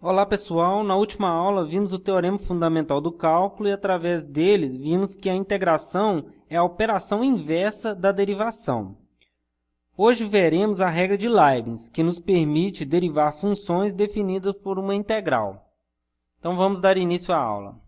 Olá pessoal, na última aula vimos o teorema fundamental do cálculo e através deles vimos que a integração é a operação inversa da derivação. Hoje veremos a regra de Leibniz, que nos permite derivar funções definidas por uma integral. Então vamos dar início à aula.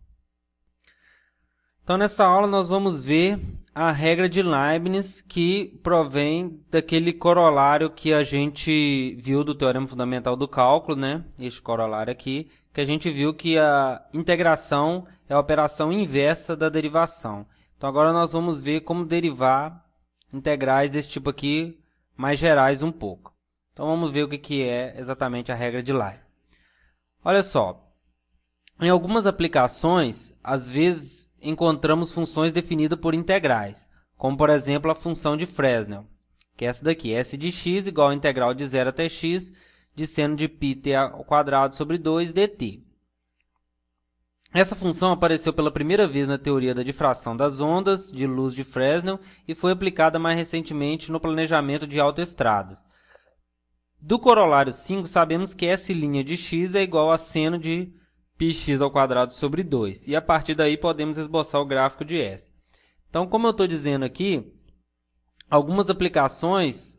Então nessa aula nós vamos ver a regra de Leibniz, que provém daquele corolário que a gente viu do teorema fundamental do cálculo, né? Este corolário aqui, que a gente viu que a integração é a operação inversa da derivação. Então agora nós vamos ver como derivar integrais desse tipo aqui, mais gerais um pouco. Então vamos ver o que é exatamente a regra de Leibniz. Olha só, em algumas aplicações, às vezes encontramos funções definidas por integrais, como por exemplo a função de Fresnel, que é essa daqui, s de x igual a integral de 0 até x de seno de πt ao quadrado sobre 2 dt. Essa função apareceu pela primeira vez na teoria da difração das ondas de luz de Fresnel e foi aplicada mais recentemente no planejamento de autoestradas. Do corolário 5, sabemos que S' de x é igual a seno de πx ao quadrado sobre 2. E a partir daí podemos esboçar o gráfico de S. Então, como eu estou dizendo aqui, em algumas aplicações,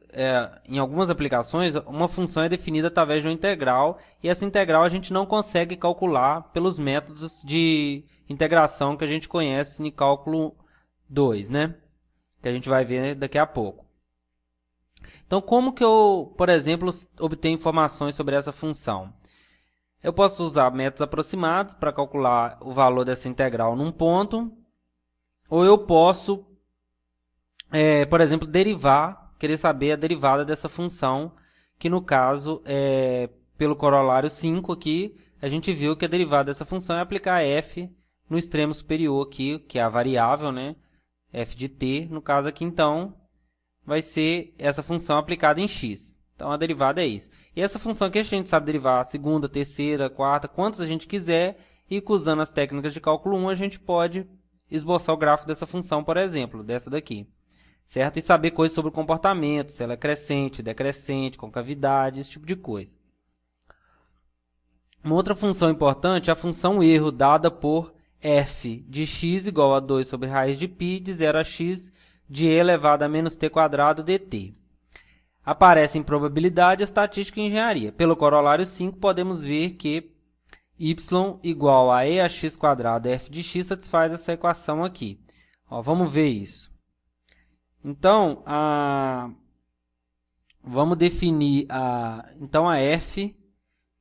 uma função é definida através de uma integral, e essa integral a gente não consegue calcular pelos métodos de integração que a gente conhece em cálculo 2, né? Que a gente vai ver daqui a pouco. Então, como que eu, por exemplo, obtenho informações sobre essa função? Eu posso usar métodos aproximados para calcular o valor dessa integral num ponto, ou eu posso, por exemplo, querer saber a derivada dessa função, que no caso, pelo corolário 5 aqui, a gente viu que a derivada dessa função é aplicar f no extremo superior aqui, que é a variável, né? F de t, no caso aqui, então, vai ser essa função aplicada em x. Então, a derivada é isso. E essa função aqui a gente sabe derivar a segunda, terceira, quarta, quantas a gente quiser. E usando as técnicas de cálculo 1, a gente pode esboçar o gráfico dessa função, por exemplo, dessa daqui. Certo? E saber coisas sobre o comportamento, se ela é crescente, decrescente, concavidade, esse tipo de coisa. Uma outra função importante é a função erro, dada por f de x igual a 2 sobre raiz de π de 0 a x de e elevado a menos t quadrado dt. Aparece em probabilidade, estatística e engenharia. Pelo corolário 5, podemos ver que y igual a e a x quadrado f de x satisfaz essa equação aqui. Ó, vamos ver isso. Então, vamos definir a f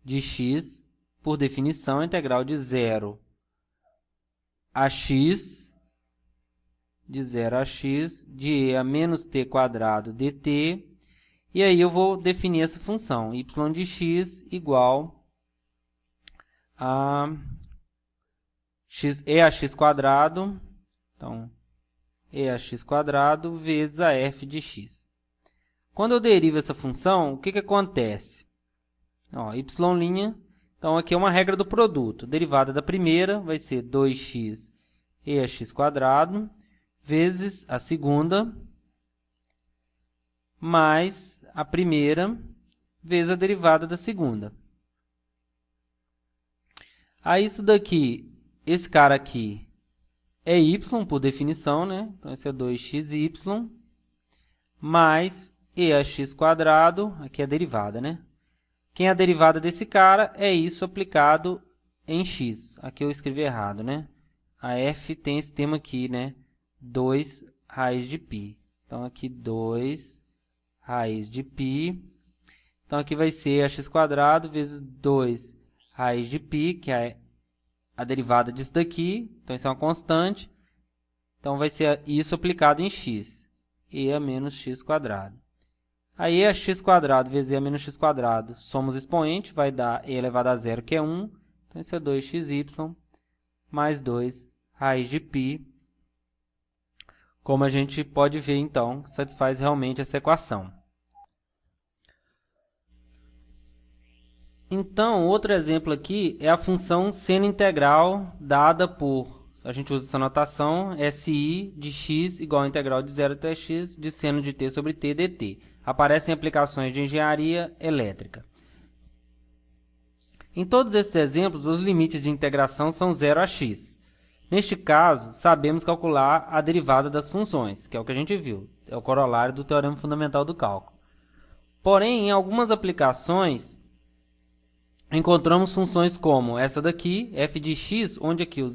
de x, por definição, a integral de 0 a x, de e a menos t quadrado dt. E aí eu vou definir essa função, y de x igual a e a x quadrado, então, e a x quadrado vezes a f de x. Quando eu derivo essa função, o que acontece? Ó, y', então aqui é uma regra do produto. A derivada da primeira vai ser 2x e a x quadrado vezes a segunda, mais a primeira vezes a derivada da segunda. Aí isso daqui, esse cara aqui é y por definição, né? Então esse é 2xy mais e a x quadrado, aqui é a derivada, né? Quem é a derivada desse cara é isso aplicado em x. Aqui eu escrevi errado, né? A f tem esse termo aqui, né? 2 raiz de π. Então aqui 2 raiz de π. Então, aqui vai ser a x quadrado vezes 2 raiz de π, que é a derivada disso daqui. Então, isso é uma constante. Então, vai ser isso aplicado em x. E a menos x quadrado. Aí, e a x quadrado vezes e a menos x quadrado, somos expoente, vai dar e elevado a zero, que é 1. Então, isso é 2xy mais 2 raiz de π. Como a gente pode ver, então, satisfaz realmente essa equação. Então, outro exemplo aqui é a função seno integral dada por, a gente usa essa notação, SI de x igual a integral de 0 até x de seno de t sobre t dt. Aparecem em aplicações de engenharia elétrica. Em todos esses exemplos, os limites de integração são 0 a x. Neste caso, sabemos calcular a derivada das funções, que é o que a gente viu, é o corolário do teorema fundamental do cálculo. Porém, em algumas aplicações, encontramos funções como essa daqui, f de x, onde aqui o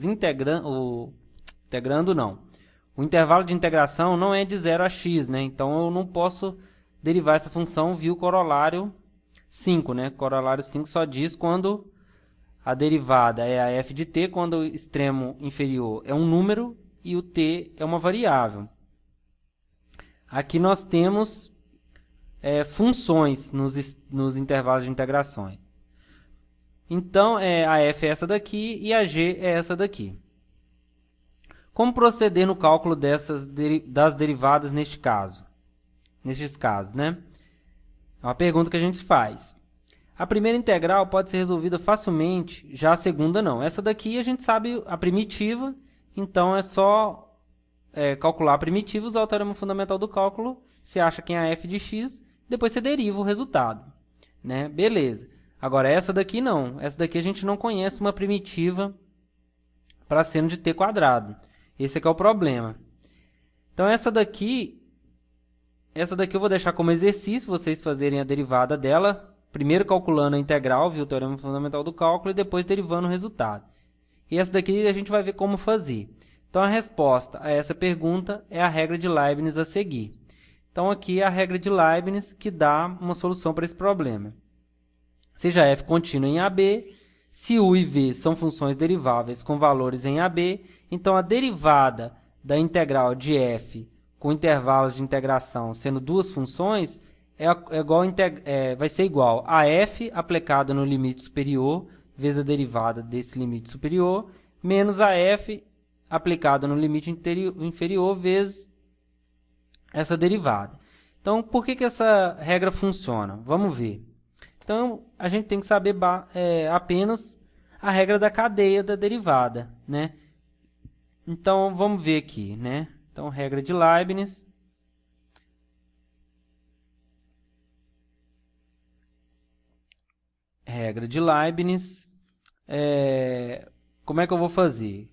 intervalo de integração não é de 0 a x, né? Então eu não posso derivar essa função via o corolário 5, né? Corolário 5 só diz quando a derivada é a f de t, quando o extremo inferior é um número e o t é uma variável. Aqui nós temos funções nos intervalos de integração. Então, a f é essa daqui e a g é essa daqui. Como proceder no cálculo das derivadas nestes casos, né? É uma pergunta que a gente faz. A primeira integral pode ser resolvida facilmente, já a segunda não. Essa daqui a gente sabe a primitiva, então é só calcular a primitiva, usar o teorema fundamental do cálculo, você acha quem é a f de x, depois você deriva o resultado, né? Beleza. Agora essa daqui não, essa daqui a gente não conhece uma primitiva para seno de t quadrado. Esse aqui é o problema. Então essa daqui eu vou deixar como exercício, vocês fazerem a derivada dela, primeiro calculando a integral, viu, o teorema fundamental do cálculo, e depois derivando o resultado. E essa daqui a gente vai ver como fazer. Então a resposta a essa pergunta é a regra de Leibniz a seguir. Então aqui é a regra de Leibniz que dá uma solução para esse problema. Seja f contínua em AB, se u e v são funções deriváveis com valores em AB, então a derivada da integral de f com intervalos de integração sendo duas funções vai ser igual a f aplicada no limite superior vezes a derivada desse limite superior menos a f aplicada no limite inferior vezes essa derivada. Então, por que essa regra funciona? Vamos ver. Então, a gente tem que saber apenas a regra da cadeia da derivada, né? Então, vamos ver aqui, né? Então, regra de Leibniz. Regra de Leibniz. Como é que eu vou fazer?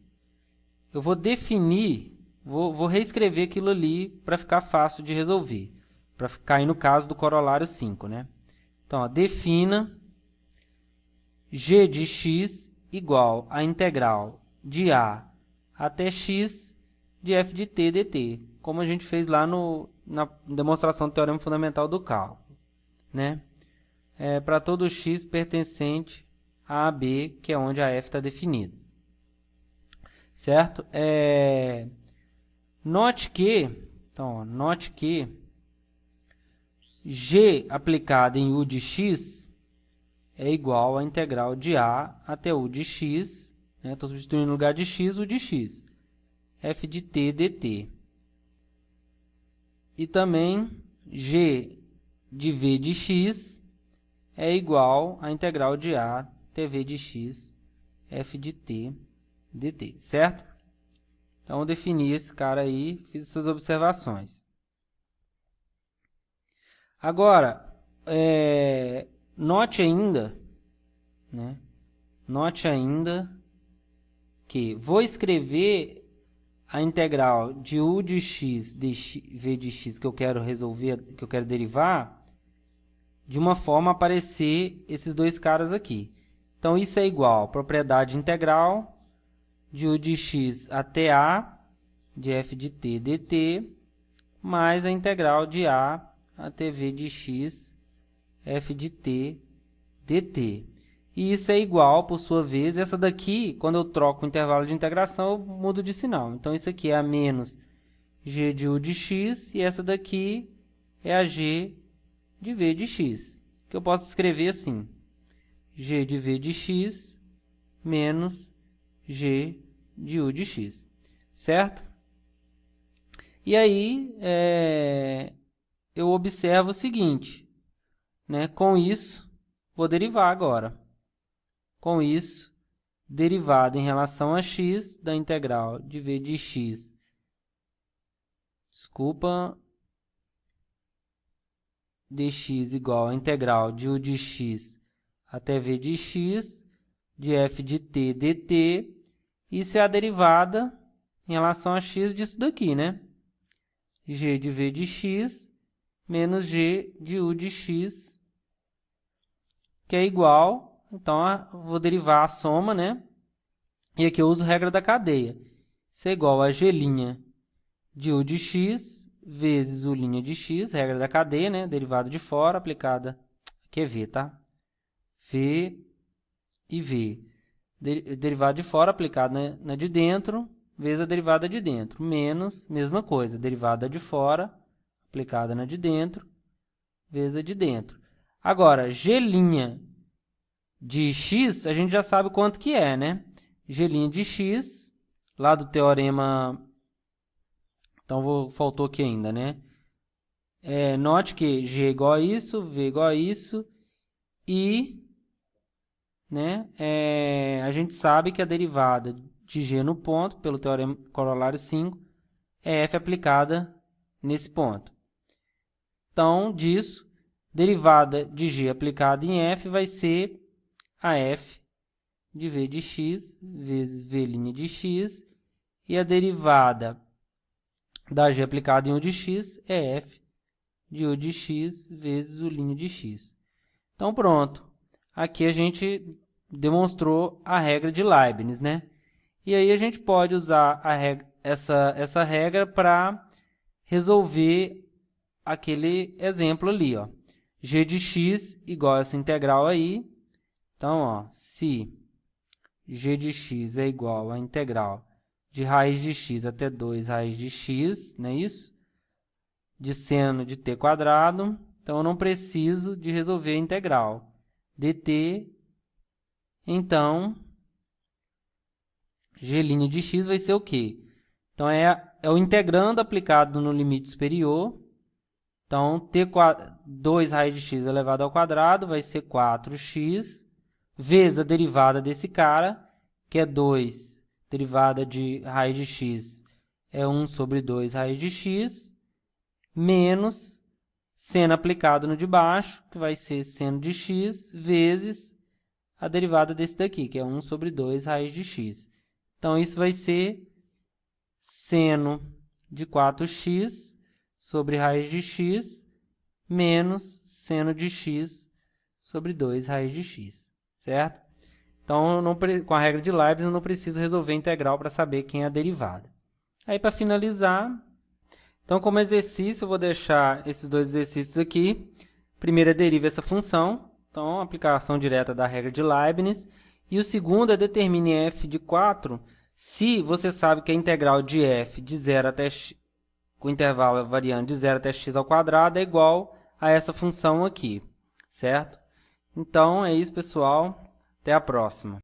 Eu vou definir, vou reescrever aquilo ali para ficar fácil de resolver. Para cair no caso do corolário 5, né? Então, ó, defina g de x igual a integral de a até x de f de t dt, como a gente fez lá na demonstração do teorema fundamental do cálculo, né? Para todo x pertencente a AB, que é onde a f está definida. Certo? Note que g aplicado em u de x é igual à integral de a até u de x, estou substituindo no lugar de x, u de x, f de t dt. E também g de v de x é igual à integral de a tv de x, f de t dt, certo? Então, eu defini esse cara aí, fiz essas observações. Agora, note ainda que vou escrever a integral de u de x v de x que eu quero resolver, que eu quero derivar, de uma forma a aparecer esses dois caras aqui. Então, isso é igual à propriedade integral de u de x até a de f de t dt, mais a integral de a até v de x f de t dt. E isso é igual, por sua vez, essa daqui, quando eu troco o intervalo de integração, eu mudo de sinal. Então, isso aqui é a menos g de u de x, e essa daqui é a g de v de x, que eu posso escrever assim, g de v de x menos g de u de x, certo? E aí, eu observo o seguinte, né? Com isso, vou derivar agora. Com isso, derivada em relação a x da integral de v de x, dx igual a integral de u de x até v de x, de f de t dt. Isso é a derivada em relação a x disso daqui, né? G de v de x menos g de u de x, que é igual, então eu vou derivar a soma, né? E aqui eu uso regra da cadeia. Isso é igual a g' de u de x vezes u' de x, regra da cadeia, né? Derivada de fora aplicada, aqui é v, tá? V e v. Derivada de fora aplicada na de dentro, vezes a derivada de dentro, menos, mesma coisa, derivada de fora aplicada na de dentro, vezes a de dentro. Agora, g' de x, a gente já sabe quanto que é, né? G' de x, lá do teorema... Então, faltou aqui ainda, né? Note que g é igual a isso, v é igual a isso, e... né? A gente sabe que a derivada de g no ponto, pelo teorema corolário 5, é f aplicada nesse ponto. Então, disso, derivada de g aplicada em f vai ser a f de v de x vezes v' de x, e a derivada da g aplicada em u de x é f de u de x vezes u' de x. Então, pronto. Aqui a gente demonstrou a regra de Leibniz, né? E aí a gente pode usar essa regra para resolver aquele exemplo ali, ó. G de x igual a essa integral aí. Então, ó, se g de x é igual à integral de raiz de x até 2 raiz de x, não é isso? De seno de t quadrado. Então, eu não preciso de resolver a integral. dt, então, g' de x vai ser o quê? Então, é o integrando aplicado no limite superior. Então, 2 raiz de x elevado ao quadrado vai ser 4x, vezes a derivada desse cara, que é 2, derivada de raiz de x é 1 sobre 2 raiz de x, menos seno aplicado no de baixo, que vai ser seno de x, vezes a derivada desse daqui, que é 1 sobre 2 raiz de x. Então, isso vai ser seno de 4x sobre raiz de x, menos seno de x sobre 2 raiz de x, certo? Então, com a regra de Leibniz, eu não preciso resolver a integral para saber quem é a derivada. Aí, para finalizar, então, como exercício, eu vou deixar esses dois exercícios aqui. Primeiro, deriva essa função, então, aplicação direta da regra de Leibniz. E o segundo é determine f de 4 se você sabe que a integral de f de 0 até x, com intervalo variando de 0 até x ao quadrado, é igual a essa função aqui, certo? Então, é isso, pessoal. Até a próxima.